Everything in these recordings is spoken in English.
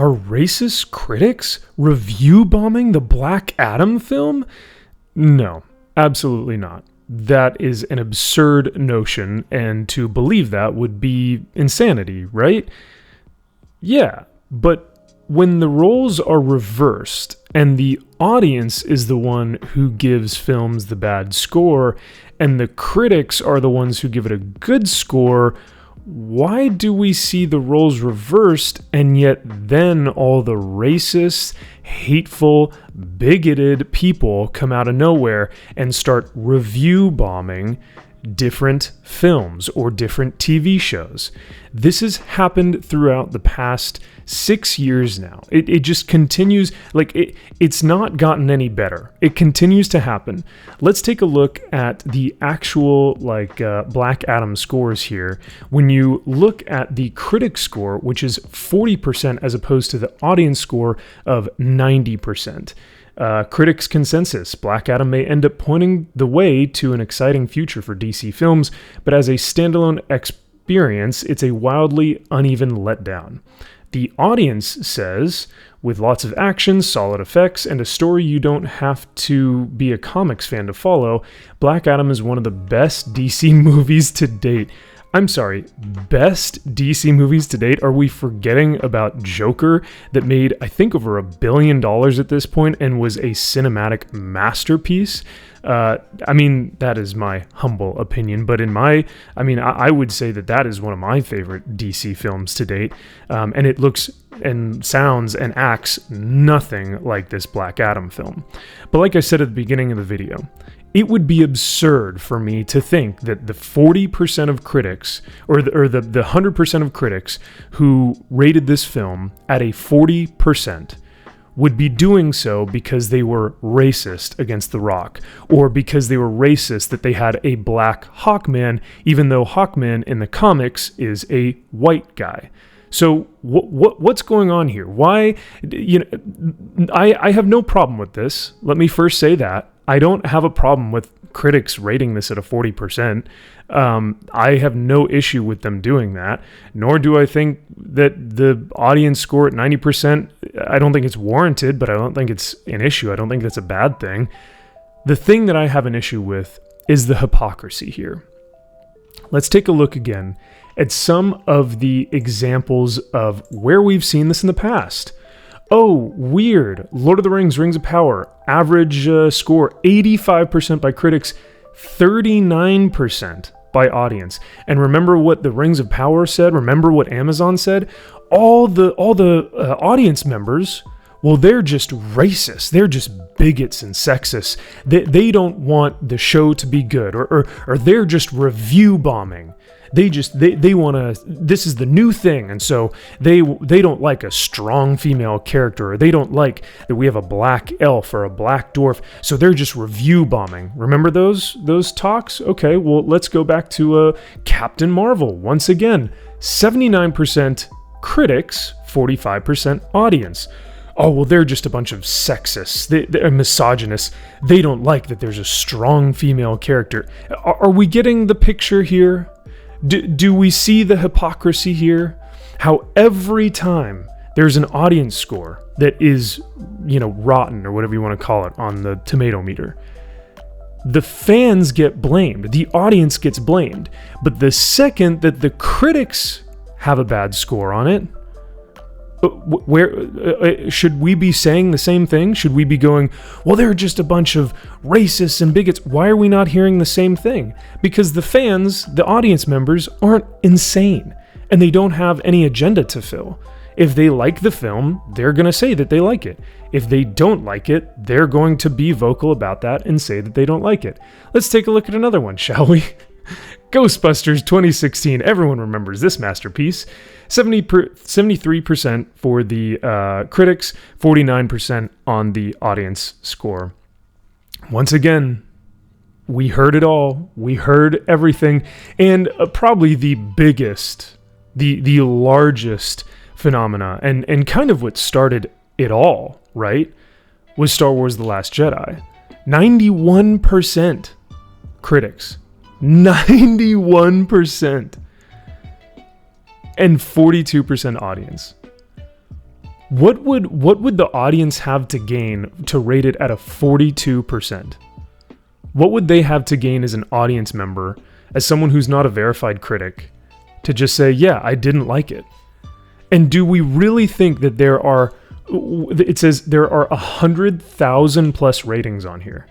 are racist critics review bombing the Black Adam film? No, absolutely not. That is an absurd notion, and to believe that would be insanity, right? Yeah, but when the roles are reversed and the audience is the one who gives films the bad score and the critics are the ones who give it a good score, why do we see the roles reversed and yet then all the racist, hateful, bigoted people come out of nowhere and start review bombing different films or different TV shows? This has happened throughout the past 6 years now. It just continues, it's not gotten any better. It continues to happen. Let's take a look at the actual Black Adam scores here. When you look at the critic score, which is 40% as opposed to the audience score of 90%. Critics' consensus: Black Adam may end up pointing the way to an exciting future for DC films, but as a standalone experience, it's a wildly uneven letdown. The audience says, with lots of action, solid effects, and a story you don't have to be a comics fan to follow, Black Adam is one of the best DC movies to date. I'm sorry, best DC movies to date? Are we forgetting about Joker that made, I think, over $1 billion at this point and was a cinematic masterpiece? That is my humble opinion, but I would say that is one of my favorite DC films to date, and it looks and sounds and acts nothing like this Black Adam film. But like I said at the beginning of the video, it would be absurd for me to think that the 40% of critics, or the 100% of critics who rated this film at a 40%, would be doing so because they were racist against The Rock, or because they were racist that they had a black Hawkman, even though Hawkman in the comics is a white guy. So what's going on here? Why? I have no problem with this. Let me first say that. I don't have a problem with critics rating this at a 40%. I have no issue with them doing that, nor do I think that the audience score at 90%, I don't think it's warranted, but I don't think it's an issue. I don't think that's a bad thing. The thing that I have an issue with is the hypocrisy here. Let's take a look again at some of the examples of where we've seen this in the past. Oh, weird. Lord of the Rings, Rings of Power. Average score, 85% by critics, 39% by audience. And remember what the Rings of Power said? Remember what Amazon said? All the audience members, well, they're just racist. They're just bigots and sexists. They don't want the show to be good, or they're just review bombing. They want to, this is the new thing, and so they don't like a strong female character, or they don't like that we have a black elf or a black dwarf, so they're just review bombing. Remember those talks? Okay, well, let's go back to Captain Marvel. Once again, 79% critics, 45% audience. Oh, well, they're just a bunch of sexists. They're misogynists. They don't like that there's a strong female character. Are we getting the picture here? Do we see the hypocrisy here? How every time there's an audience score that is, rotten, or whatever you want to call it, on the tomato meter, the fans get blamed. The audience gets blamed. But the second that the critics have a bad score on it, where should we be saying the same thing? Should we be going, well, they're just a bunch of racists and bigots? Why are we not hearing the same thing? Because the fans, the audience members, aren't insane, and they don't have any agenda to fill. If they like the film, they're going to say that they like it. If they don't like it, they're going to be vocal about that and say that they don't like it. Let's take a look at another one, shall we? Ghostbusters 2016. Everyone remembers this masterpiece. 73% for the critics, 49% on the audience score. Once again, we heard it all. We heard everything. And probably the biggest, the largest phenomena, and kind of what started it all, right, was Star Wars The Last Jedi. 91% critics. 91%. And 42% audience. What would the audience have to gain to rate it at a 42%? What would they have to gain as an audience member, as someone who's not a verified critic, to just say, yeah, I didn't like it? And do we really think that it says there are 100,000 plus ratings on here.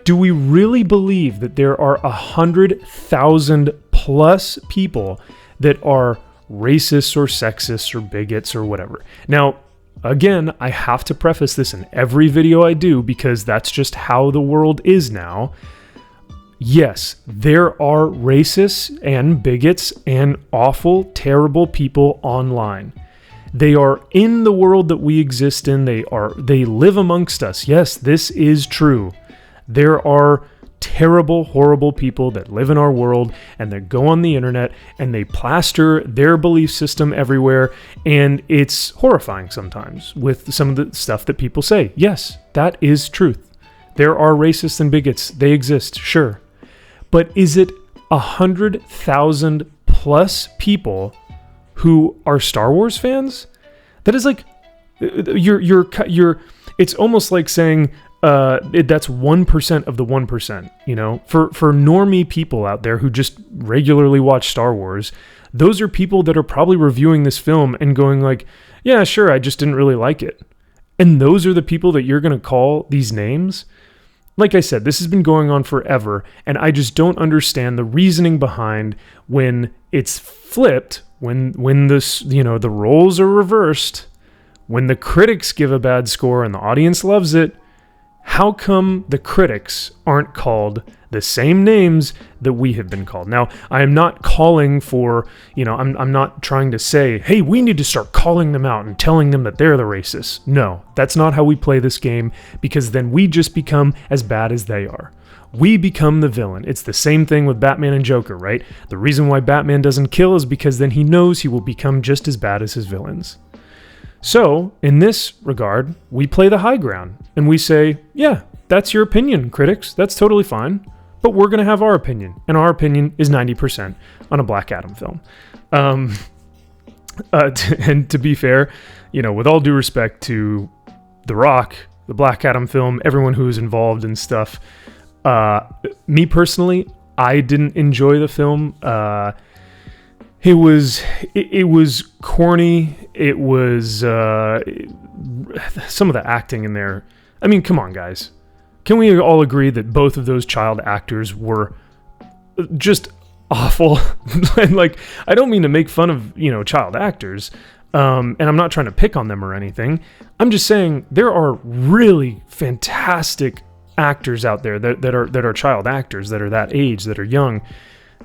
Do we really believe that there are 100,000 plus people that are racists or sexists or bigots or whatever? Now, again, I have to preface this in every video I do because that's just how the world is now. Yes, there are racists and bigots and awful, terrible people online. They are in the world that we exist in. They live amongst us. Yes, this is true. There are terrible, horrible people that live in our world and that go on the internet and they plaster their belief system everywhere, and it's horrifying sometimes with some of the stuff that people say. Yes, that is truth. There are racists and bigots. They exist, sure. But is it 100,000 plus people who are Star Wars fans? That is like, it's almost like saying that's 1% of the 1%, you know? For normie people out there who just regularly watch Star Wars, those are people that are probably reviewing this film and going like, yeah, sure, I just didn't really like it. And those are the people that you're going to call these names? Like I said, this has been going on forever, and I just don't understand the reasoning behind when it's flipped, when this, the roles are reversed, when the critics give a bad score and the audience loves it. How come the critics aren't called the same names that we have been called? Now, I am not calling for, I'm not trying to say, hey, we need to start calling them out and telling them that they're the racists. No, that's not how we play this game, because then we just become as bad as they are. We become the villain. It's the same thing with Batman and Joker, right? The reason why Batman doesn't kill is because then he knows he will become just as bad as his villains. So, in this regard, we play the high ground, and we say, yeah, that's your opinion, critics. That's totally fine. But we're going to have our opinion, and our opinion is 90% on a Black Adam film. And to be fair, with all due respect to The Rock, the Black Adam film, everyone who is involved and stuff, me personally, I didn't enjoy the film. It was corny. It was some of the acting in there. I mean, come on, guys. Can we all agree that both of those child actors were just awful? And I don't mean to make fun of, child actors. And I'm not trying to pick on them or anything. I'm just saying there are really fantastic actors out there that are child actors, that are that age, that are young.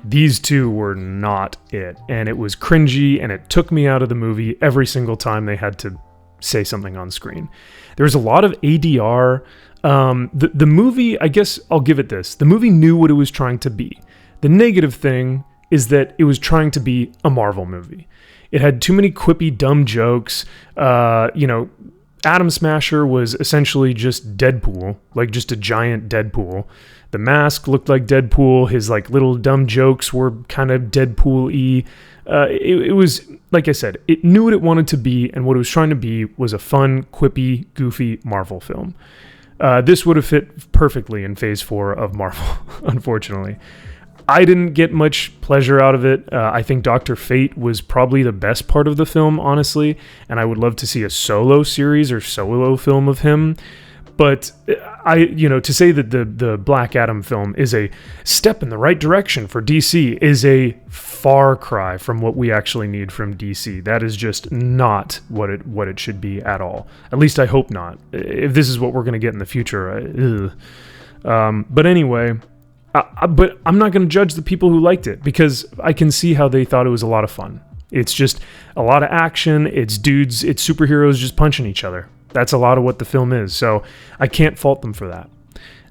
These two were not it, and it was cringy, and it took me out of the movie every single time they had to say something on screen. There was a lot of ADR. The movie, I guess I'll give it this. The movie knew what it was trying to be. The negative thing is that it was trying to be a Marvel movie. It had too many quippy, dumb jokes. Atom Smasher was essentially just Deadpool, like just a giant Deadpool. The mask looked like Deadpool. His little dumb jokes were kind of Deadpool-y. It was, like I said, it knew what it wanted to be, and what it was trying to be was a fun, quippy, goofy Marvel film. This would have fit perfectly in Phase 4 of Marvel, unfortunately. I didn't get much pleasure out of it. I think Dr. Fate was probably the best part of the film, honestly, and I would love to see a solo series or solo film of him. But to say that the Black Adam film is a step in the right direction for DC is a far cry from what we actually need from DC. That is just not what it should be at all. At least I hope not. If this is what we're going to get in the future, but anyway, but I'm not going to judge the people who liked it, because I can see how they thought it was a lot of fun. It's just a lot of action. It's superheroes just punching each other. That's a lot of what the film is, so I can't fault them for that.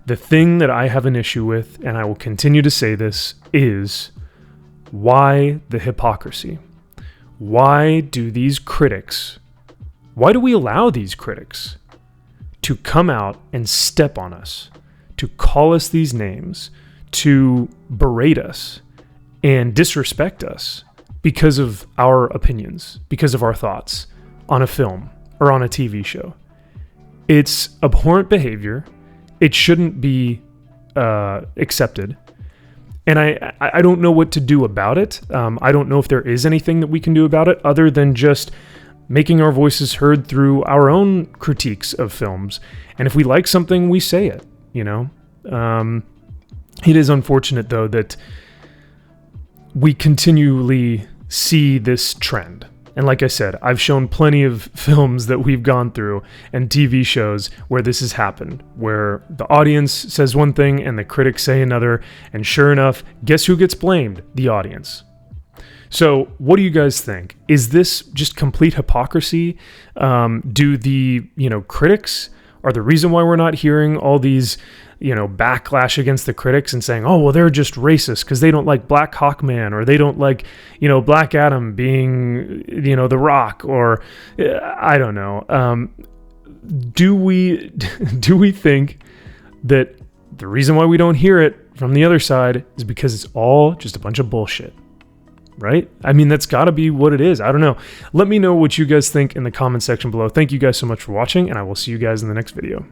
The thing that I have an issue with, and I will continue to say this, is why the hypocrisy? Why do we allow these critics to come out and step on us, to call us these names, to berate us and disrespect us because of our opinions, because of our thoughts on a film? or on a TV show. It's abhorrent behavior. It shouldn't be accepted. And I don't know what to do about it. I don't know if there is anything that we can do about it other than just making our voices heard through our own critiques of films. And if we like something, we say it, you know? It is unfortunate, though, that we continually see this trend. And like I said, I've shown plenty of films that we've gone through and TV shows where this has happened, where the audience says one thing and the critics say another, and sure enough, guess who gets blamed? The audience. So what do you guys think? Is this just complete hypocrisy? Do the, critics are the reason why we're not hearing all these, backlash against the critics and saying, oh, well, they're just racist because they don't like Black Hawkman, or they don't like, Black Adam being, The Rock, or I don't know. Do we think that the reason why we don't hear it from the other side is because it's all just a bunch of bullshit? Right? I mean, that's got to be what it is. I don't know. Let me know what you guys think in the comment section below. Thank you guys so much for watching, and I will see you guys in the next video.